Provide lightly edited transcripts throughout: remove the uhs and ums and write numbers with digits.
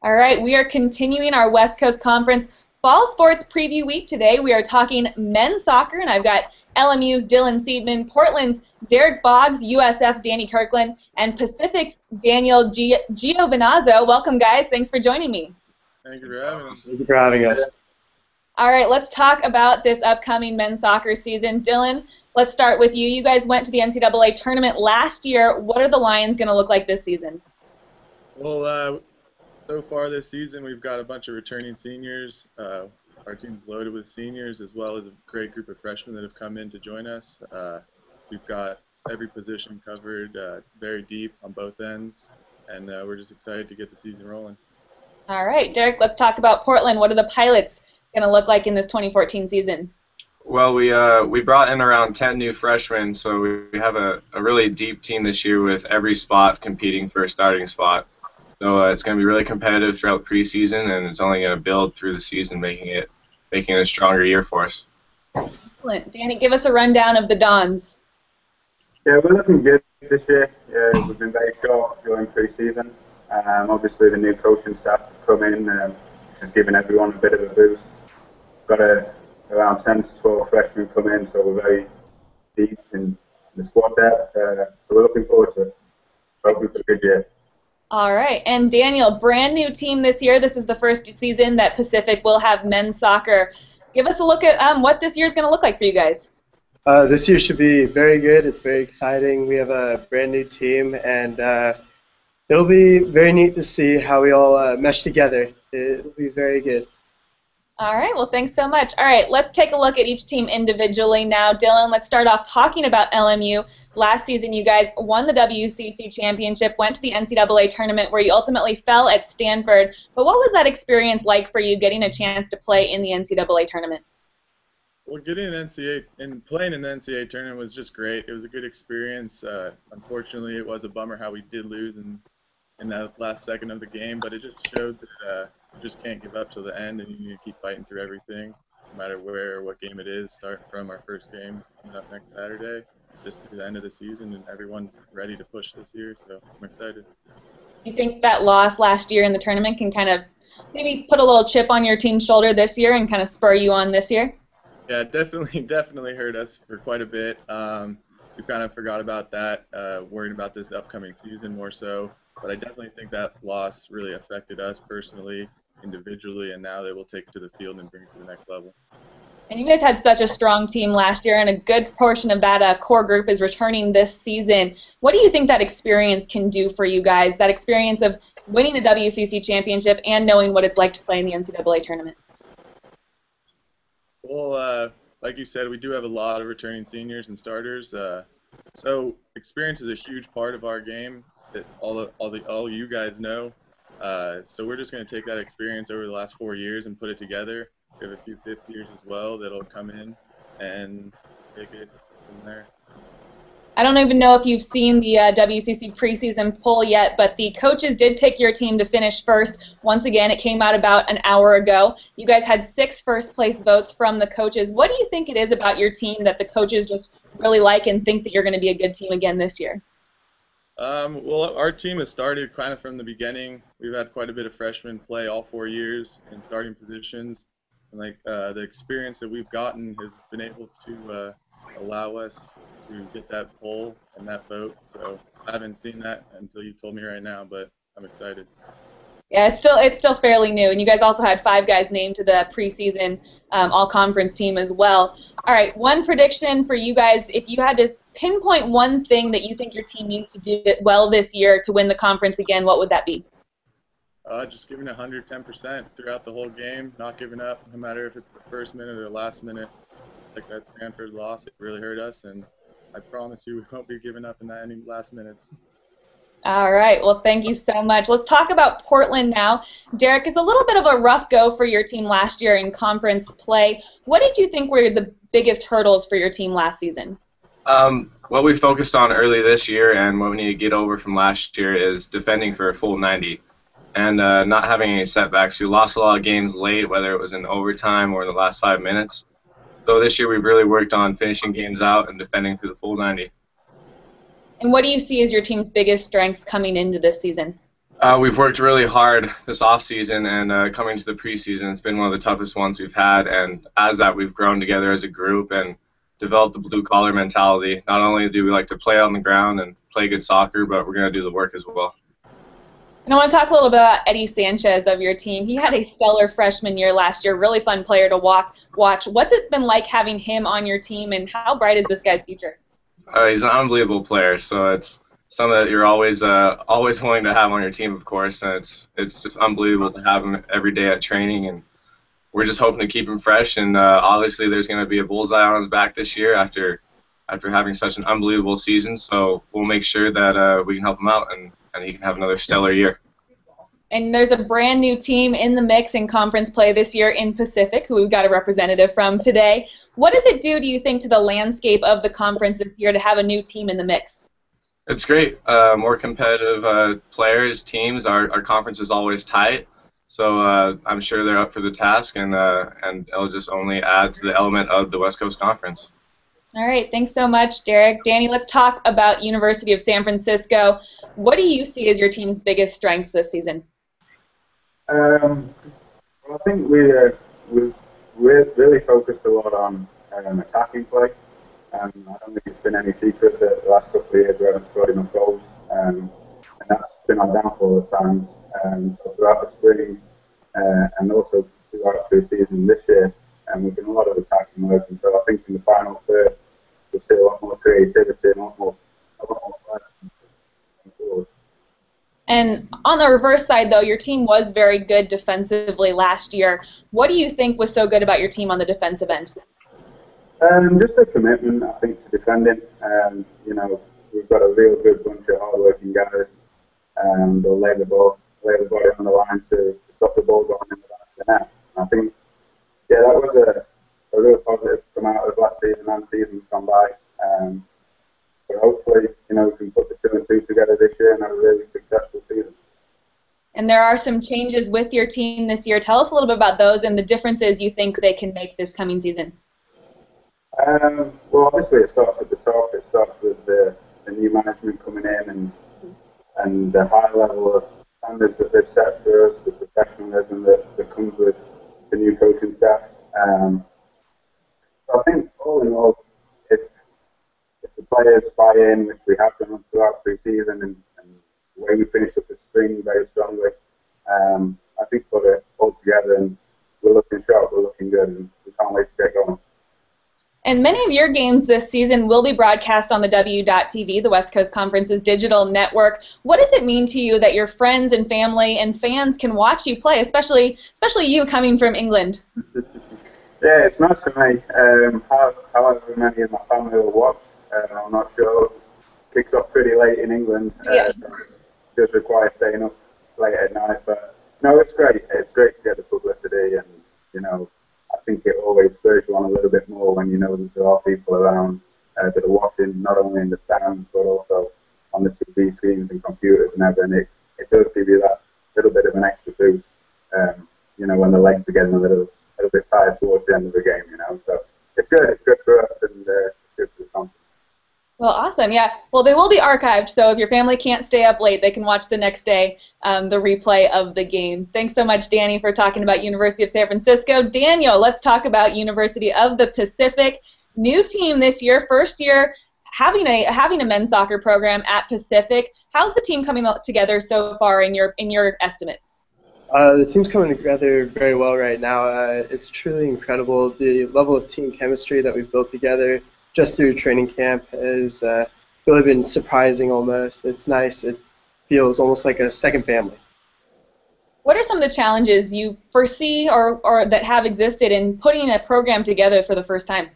All right, we are continuing our West Coast Conference Fall Sports Preview Week today. We are talking men's soccer, and I've got LMU's Dylan Seidman, Portland's Derek Boggs, USF's Danny Kirkland, and Pacific's Daniel Giovinazzo. Welcome, guys. Thanks for joining me. Thank you for having us. Thank you for having us. All right, let's talk about this upcoming men's soccer season. Dylan, let's start with you. You guys went to the NCAA tournament last year. What are the Lions going to look like this season? Well, so far this season, we've got a bunch of returning seniors. Our team's loaded with seniors, as well as a great group of freshmen that have come in to join us. We've got every position covered, very deep on both ends, and we're just excited to get the season rolling. All right, Derek, let's talk about Portland. What are the Pilots going to look like in this 2014 season? Well, we brought in around 10 new freshmen, so we have a really deep team this year with every spot competing for a starting spot. So it's going to be really competitive throughout preseason, and it's only going to build through the season, making it a stronger year for us. Excellent. Danny, give us a rundown of the Dons. Yeah, we're looking good this year. We've been very short during preseason. Obviously, the new coaching staff have come in, which has given everyone a bit of a boost. Got around 10 to 12 freshmen come in, so we're very deep in the squad depth. So we're looking forward to it. Hoping for a good year. All right, and Daniel, brand new team this year. This is the first season that Pacific will have men's soccer. Give us a look at what this year is going to look like for you guys. This year should be very good. It's very exciting. We have a brand new team, and it'll be very neat to see how we all mesh together. It'll be very good. All right, well, thanks so much. All right, let's take a look at each team individually now. Dylan, let's start off talking about LMU. Last season, you guys won the WCC championship, went to the NCAA tournament where you ultimately fell at Stanford. But what was that experience like for you, getting a chance to play in the NCAA tournament? Well, getting an NCAA and playing in the NCAA tournament was just great. It was a good experience. Unfortunately, it was a bummer how we did lose in that last second of the game, but it just showed that you just can't give up till the end, and you need to keep fighting through everything, no matter where or what game it is, starting from our first game coming up next Saturday, just to the end of the season, and everyone's ready to push this year, so I'm excited. Do you think that loss last year in the tournament can kind of maybe put a little chip on your team's shoulder this year and kind of spur you on this year? Yeah, definitely hurt us for quite a bit. We kind of forgot about that, worrying about this upcoming season more so. But I definitely think that loss really affected us personally, individually, and now they will take it to the field and bring it to the next level. And you guys had such a strong team last year, and a good portion of that core group is returning this season. What do you think that experience can do for you guys, that experience of winning a WCC championship and knowing what it's like to play in the NCAA tournament? Well, like you said, we do have a lot of returning seniors and starters, so experience is a huge part of our game that all you guys know. So we're just going to take that experience over the last 4 years and put it together. We have a few fifth years as well that'll come in and just take it from there. I don't even know if you've seen the WCC preseason poll yet, but the coaches did pick your team to finish first. Once again, it came out about an hour ago. You guys had 6 first-place votes from the coaches. What do you think it is about your team that the coaches just really like and think that you're going to be a good team again this year? Well, our team has started kind of from the beginning. We've had quite a bit of freshmen play all 4 years in starting positions. And the experience that we've gotten has been able to allow us to get that poll and that vote. So I haven't seen that until you told me right now, but I'm excited. Yeah, it's still fairly new, and you guys also had 5 guys named to the preseason all-conference team as well. All right, one prediction for you guys: if you had to pinpoint one thing that you think your team needs to do well this year to win the conference again, what would that be? Just giving 110% throughout the whole game, not giving up, no matter if it's the first minute or the last minute. It's like that Stanford loss, it really hurt us, and I promise you we won't be giving up in that any last minutes. All right, well, thank you so much. Let's talk about Portland now. Derek, it's a little bit of a rough go for your team last year in conference play. What did you think were the biggest hurdles for your team last season? What we focused on early this year and what we need to get over from last year is defending for a full 90 and not having any setbacks. We lost a lot of games late, whether it was in overtime or in the last 5 minutes. So this year we've really worked on finishing games out and defending for the full 90. And what do you see as your team's biggest strengths coming into this season? We've worked really hard this off season, and coming to the preseason, it's been one of the toughest ones we've had. And as that, we've grown together as a group and developed the blue collar mentality. Not only do we like to play on the ground and play good soccer, but we're going to do the work as well. And I want to talk a little bit about Eddie Sanchez of your team. He had a stellar freshman year last year, really fun player to watch. What's it been like having him on your team, and how bright is this guy's future? He's an unbelievable player, so it's something that you're always wanting to have on your team, of course, and it's just unbelievable to have him every day at training, and we're just hoping to keep him fresh, and obviously there's going to be a bullseye on his back this year after having such an unbelievable season, so we'll make sure that we can help him out and he can have another stellar year. And there's a brand new team in the mix in conference play this year in Pacific, who we've got a representative from today. What does it do you think, to the landscape of the conference this year to have a new team in the mix? It's great. More competitive players, teams. Our conference is always tight, so I'm sure they're up for the task, and it'll just only add to the element of the West Coast Conference. All right, thanks so much, Derek. Danny, let's talk about University of San Francisco. What do you see as your team's biggest strengths this season? Well, I think we're really focused a lot on attacking play. I don't think it's been any secret that the last couple of years we haven't scored enough goals, and that's been our downfall at times. So throughout the spring and also throughout the season this year, we've done a lot of attacking work. And so I think in the final third we'll see a lot more creativity and a lot more forward. And on the reverse side, though, your team was very good defensively last year. What do you think was so good about your team on the defensive end? Just the commitment, I think, to defending. We've got a real good bunch of hard-working guys. They'll lay the body on the line to stop the ball going in the back of the net. And I think, that was a real positive to come out of last season and seasons gone by. But hopefully, we can put the 2 and 2 together this year and have a really successful season. And there are some changes with your team this year. Tell us a little bit about those and the differences you think they can make this coming season. Well, obviously it starts at the top. It starts with the new management coming in and the high level of standards that they've set for us, the professionalism that comes with the new coaching staff. So I think all in all, if the players buy in, which we have done throughout pre-season, and the way we finished up the spring very strongly, I think we've got it all together, and we're looking sharp, we're looking good, and we can't wait to get going. And many of your games this season will be broadcast on the W.TV, the West Coast Conference's digital network. What does it mean to you that your friends and family and fans can watch you play, especially you coming from England? Yeah, it's nice for me. However many of my family will watch, I'm not sure. It kicks off pretty late in England. Yeah. Does require staying up late at night, but no, it's great. It's great to get the publicity, and I think it always spurs you on a little bit more when you know that there are people around that are watching, not only in the stands but also on the TV screens and computers and everything. It does give you that little bit of an extra boost, when the legs are getting a little bit tired towards the end of the game, So it's good. It's good for us, and it's good for the conference. Well, awesome. Yeah. Well, they will be archived, so if your family can't stay up late, they can watch the next day the replay of the game. Thanks so much, Danny, for talking about University of San Francisco. Daniel, let's talk about University of the Pacific. New team this year, first year having a men's soccer program at Pacific. How's the team coming together so far in your estimate? The team's coming together very well right now. It's truly incredible. The level of team chemistry that we've built together just through training camp has really been surprising almost. It's nice. It feels almost like a second family. What are some of the challenges you foresee or that have existed in putting a program together for the first time?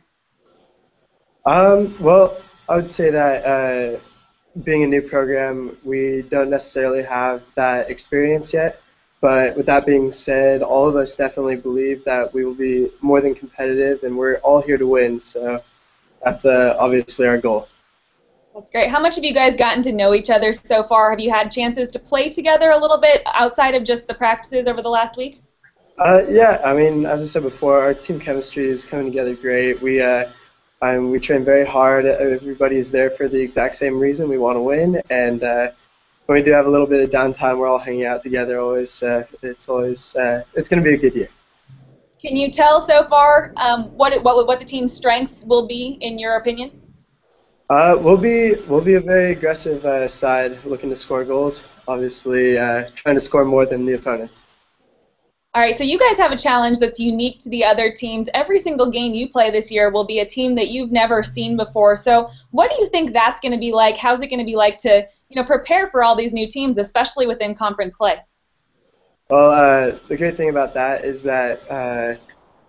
Well, I would say that being a new program, we don't necessarily have that experience yet. But with that being said, all of us definitely believe that we will be more than competitive, and we're all here to win. So that's obviously our goal. That's great. How much have you guys gotten to know each other so far? Have you had chances to play together a little bit outside of just the practices over the last week? Yeah, I mean, as I said before, our team chemistry is coming together great. We train very hard. Everybody is there for the exact same reason. We want to win, and when we do have a little bit of downtime, we're all hanging out together. It's going to be a good year. Can you tell so far what the team's strengths will be in your opinion? We'll be a very aggressive side, looking to score goals. Obviously, trying to score more than the opponents. All right, so you guys have a challenge that's unique to the other teams. Every single game you play this year will be a team that you've never seen before. So what do you think that's going to be like? How's it going to be like to prepare for all these new teams, especially within conference play? Well, the great thing about that is that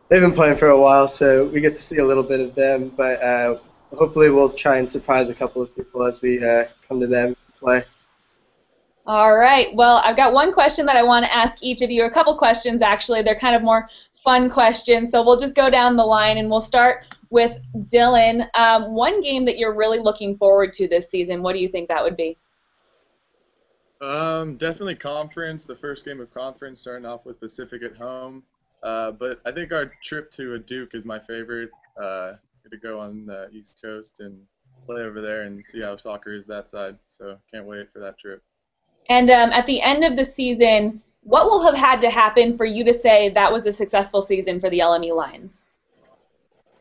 they've been playing for a while, so we get to see a little bit of them. But hopefully we'll try and surprise a couple of people as we come to them and play. All right. Well, I've got one question that I want to ask each of you. A couple questions, actually. They're kind of more fun questions. So we'll just go down the line, and we'll start with Dylan. One game that you're really looking forward to this season, what do you think that would be? Definitely conference. The first game of conference, starting off with Pacific at home. But I think our trip to a Duke is my favorite. Get to go on the East Coast and play over there and see how soccer is that side. So can't wait for that trip. And at the end of the season, what will have had to happen for you to say that was a successful season for the LME Lions?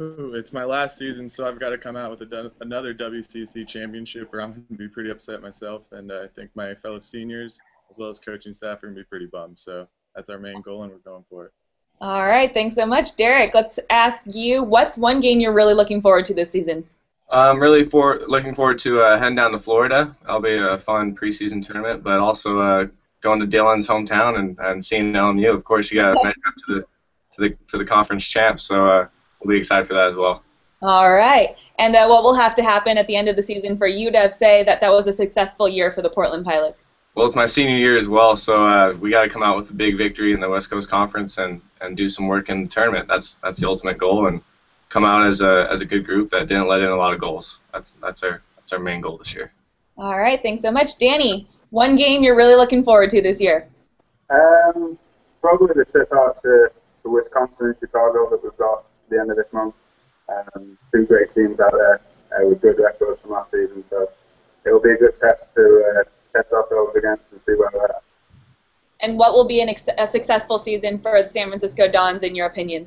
Ooh, it's my last season, so I've got to come out with another WCC championship, or I'm going to be pretty upset myself. And I think my fellow seniors, as well as coaching staff, are going to be pretty bummed. So that's our main goal, and we're going for it. All right, thanks so much. Derek, let's ask you, what's one game you're really looking forward to this season? I'm really looking forward to heading down to Florida. That'll be a fun preseason tournament, but also going to Dylan's hometown and seeing LMU. Of course, you got to measure up to the conference champs, so we'll be excited for that as well. All right. And what will have to happen at the end of the season for you to say that was a successful year for the Portland Pilots? Well, it's my senior year as well, so we got to come out with a big victory in the West Coast Conference and do some work in the tournament. That's the ultimate goal, and come out as a good group that didn't let in a lot of goals. That's our main goal this year. All right, thanks so much. Danny, one game you're really looking forward to this year? Probably the trip out to Wisconsin and Chicago that we've got at the end of this month. Two great teams out there with good records from last season, so it'll be a good test to test ourselves against and see where we're at. And what will be a successful season for the San Francisco Dons, in your opinion?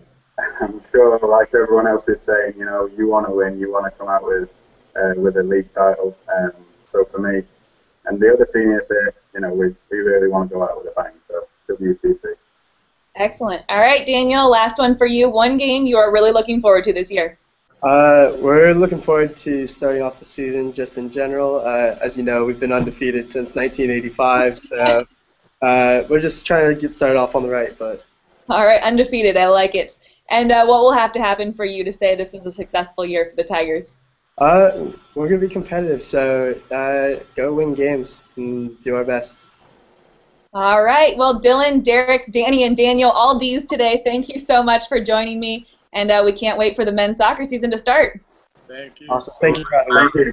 I'm sure, like everyone else is saying, you want to win, you want to come out with a league title. So for me, and the other seniors here, we really want to go out with a bang. So WCC. Excellent. All right, Daniel, last one for you. One game you are really looking forward to this year? We're looking forward to starting off the season just in general. As you know, we've been undefeated since 1985, so we're just trying to get started off on the right foot. All right, undefeated. I like it. And what will have to happen for you to say this is a successful year for the Tigers? We're going to be competitive, so go win games and do our best. All right. Well, Dylan, Derek, Danny, and Daniel, all Ds today. Thank you so much for joining me, and we can't wait for the men's soccer season to start. Thank you. Awesome. Thank you for having me.